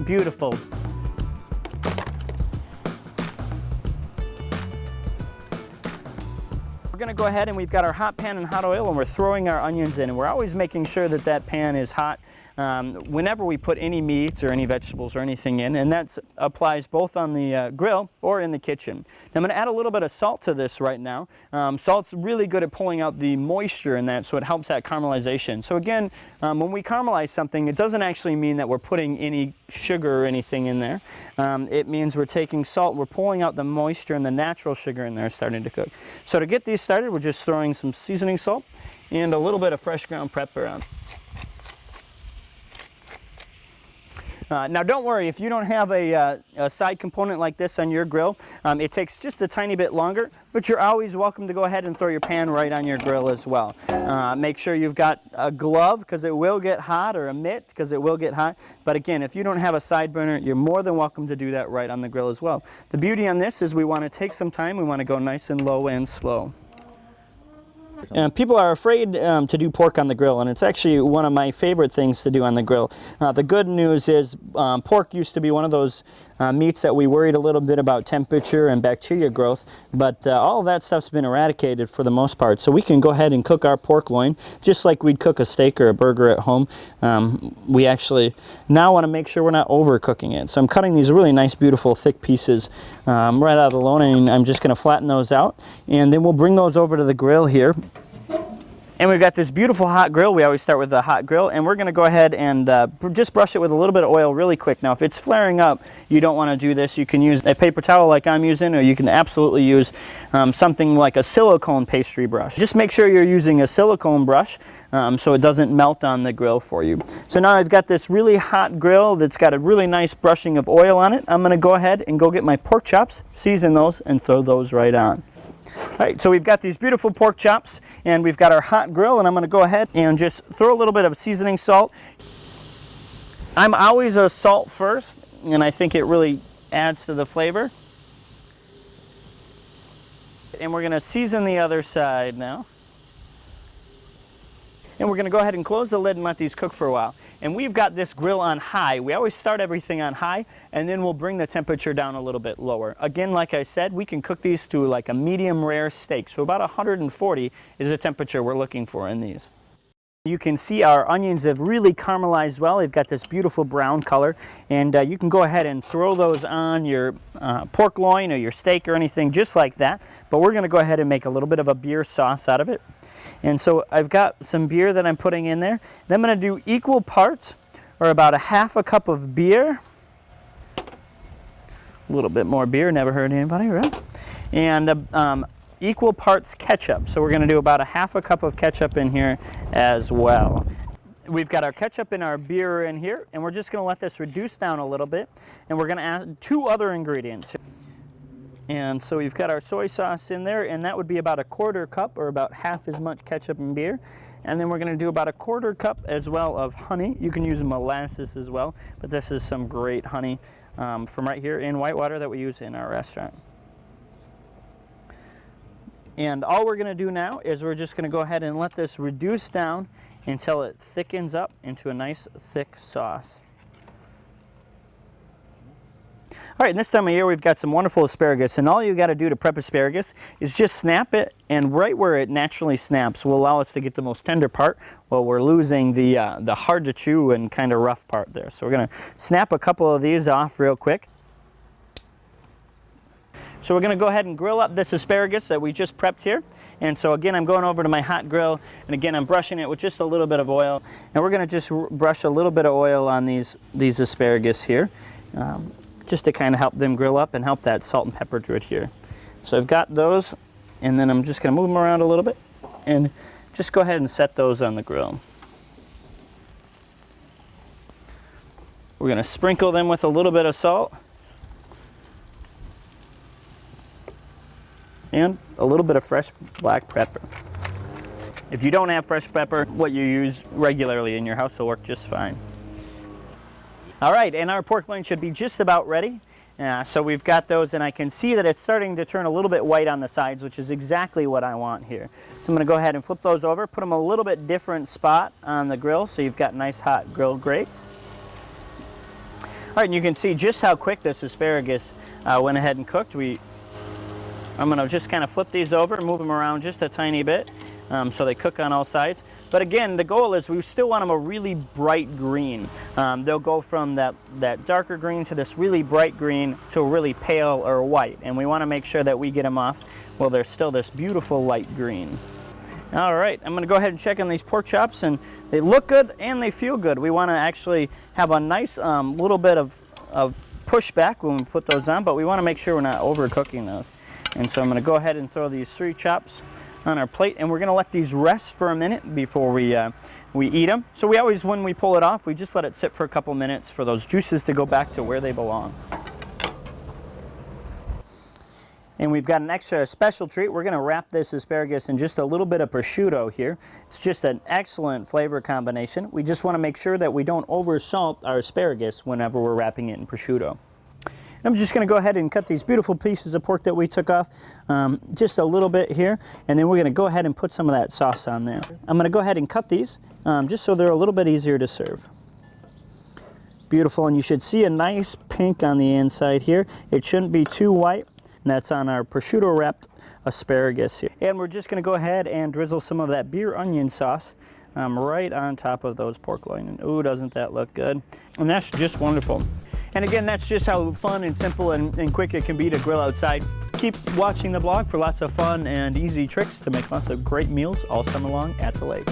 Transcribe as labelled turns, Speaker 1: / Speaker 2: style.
Speaker 1: Beautiful. We're going to go ahead and we've got our hot pan and hot oil, and we're throwing our onions in, and we're always making sure that that pan is hot whenever we put any meats or any vegetables or anything in, and that applies both on the grill or in the kitchen. Now I'm going to add a little bit of salt to this right now. Salt's really good at pulling out the moisture in that, so it helps that caramelization. So again, when we caramelize something, it doesn't actually mean that we're putting any sugar or anything in there. It means we're taking salt, we're pulling out the moisture and the natural sugar in there starting to cook. So to get these started, we're just throwing some seasoning salt and a little bit of fresh ground pepper on. Now don't worry, if you don't have a side component like this on your grill, it takes just a tiny bit longer, but you're always welcome to go ahead and throw your pan right on your grill as well. Make sure you've got a glove because it will get hot, or a mitt because it will get hot. But again, if you don't have a side burner, you're more than welcome to do that right on the grill as well. The beauty on this is we want to take some time, we want to go nice and low and slow. People are afraid to do pork on the grill, and it's actually one of my favorite things to do on the grill. The good news is pork used to be one of those meats that we worried a little bit about temperature and bacteria growth, but all of that stuff's been eradicated for the most part. So we can go ahead and cook our pork loin just like we'd cook a steak or a burger at home. We actually now want to make sure we're not overcooking it. So I'm cutting these really nice, beautiful, thick pieces right out of the loin, and I'm just going to flatten those out, and then we'll bring those over to the grill here. And we've got this beautiful hot grill. We always start with the hot grill, and we're going to go ahead and just brush it with a little bit of oil really quick. Now if it's flaring up, you don't want to do this. You can use a paper towel like I'm using, or you can absolutely use something like a silicone pastry brush. Just make sure you're using a silicone brush so it doesn't melt on the grill for you. So now I've got this really hot grill that's got a really nice brushing of oil on it. I'm going to go ahead and go get my pork chops, season those, and throw those right on. All right, so we've got these beautiful pork chops, and we've got our hot grill, and I'm going to go ahead and just throw a little bit of seasoning salt. I'm always a salt first, and I think it really adds to the flavor. And we're going to season the other side now. And we're going to go ahead and close the lid and let these cook for a while. And we've got this grill on high. We always start everything on high, and then we'll bring the temperature down a little bit lower. Again, like I said, we can cook these to like a medium rare steak. So about 140 is the temperature we're looking for in these. You can see our onions have really caramelized well. They've got this beautiful brown color, and you can go ahead and throw those on your pork loin or your steak or anything just like that. But we're going to go ahead and make a little bit of a beer sauce out of it. And so I've got some beer that I'm putting in there. Then I'm going to do equal parts, or about a half a cup of beer. A little bit more beer, never hurt anybody, right? And equal parts ketchup. So we're going to do about a half a cup of ketchup in here as well. We've got our ketchup and our beer in here, and we're just going to let this reduce down a little bit. And we're going to add 2 other ingredients. And so we've got our soy sauce in there, and that would be about a 1/4 cup, or about half as much ketchup and beer. And then we're going to do about a 1/4 cup as well of honey. You can use molasses as well, but this is some great honey from right here in Whitewater that we use in our restaurant. And all we're going to do now is we're just going to go ahead and let this reduce down until it thickens up into a nice thick sauce. All right, and this time of year we've got some wonderful asparagus, and all you got to do to prep asparagus is just snap it, and right where it naturally snaps will allow us to get the most tender part while we're losing the hard to chew and kind of rough part there. So we're going to snap a couple of these off real quick. So we're going to go ahead and grill up this asparagus that we just prepped here. And so again, I'm going over to my hot grill, and again, I'm brushing it with just a little bit of oil. And we're going to just brush a little bit of oil on these asparagus here. Just to kind of help them grill up and help that salt and pepper to adhere. So I've got those, and then I'm just going to move them around a little bit and just go ahead and set those on the grill. We're going to sprinkle them with a little bit of salt and a little bit of fresh black pepper. If you don't have fresh pepper, what you use regularly in your house will work just fine. All right, and our pork loin should be just about ready. So we've got those, and I can see that it's starting to turn a little bit white on the sides, which is exactly what I want here. So I'm going to go ahead and flip those over, put them a little bit different spot on the grill so you've got nice hot grill grates. All right, and you can see just how quick this asparagus went ahead and cooked. I'm gonna just kind of flip these over and move them around just a tiny bit so they cook on all sides. But again, the goal is we still want them a really bright green. They'll go from that darker green to this really bright green to a really pale or white. And we wanna make sure that we get them off while they're still this beautiful light green. All right, I'm gonna go ahead and check on these pork chops, and they look good and they feel good. We wanna actually have a nice little bit of pushback when we put those on, but we wanna make sure we're not overcooking those. And so I'm gonna go ahead and throw these 3 chops on our plate, and we're gonna let these rest for a minute before we eat them. So we always, when we pull it off, we just let it sit for a couple minutes for those juices to go back to where they belong. And we've got an extra special treat. We're gonna wrap this asparagus in just a little bit of prosciutto here. It's just an excellent flavor combination. We just wanna make sure that we don't over salt our asparagus whenever we're wrapping it in prosciutto. I'm just going to go ahead and cut these beautiful pieces of pork that we took off just a little bit here, and then we're going to go ahead and put some of that sauce on there. I'm going to go ahead and cut these just so they're a little bit easier to serve. Beautiful, and you should see a nice pink on the inside here. It shouldn't be too white, and that's on our prosciutto wrapped asparagus here. And we're just going to go ahead and drizzle some of that beer onion sauce right on top of those pork loin. And ooh, doesn't that look good? And that's just wonderful. And again, that's just how fun and simple and quick it can be to grill outside. Keep watching the blog for lots of fun and easy tricks to make lots of great meals all summer long at the lake.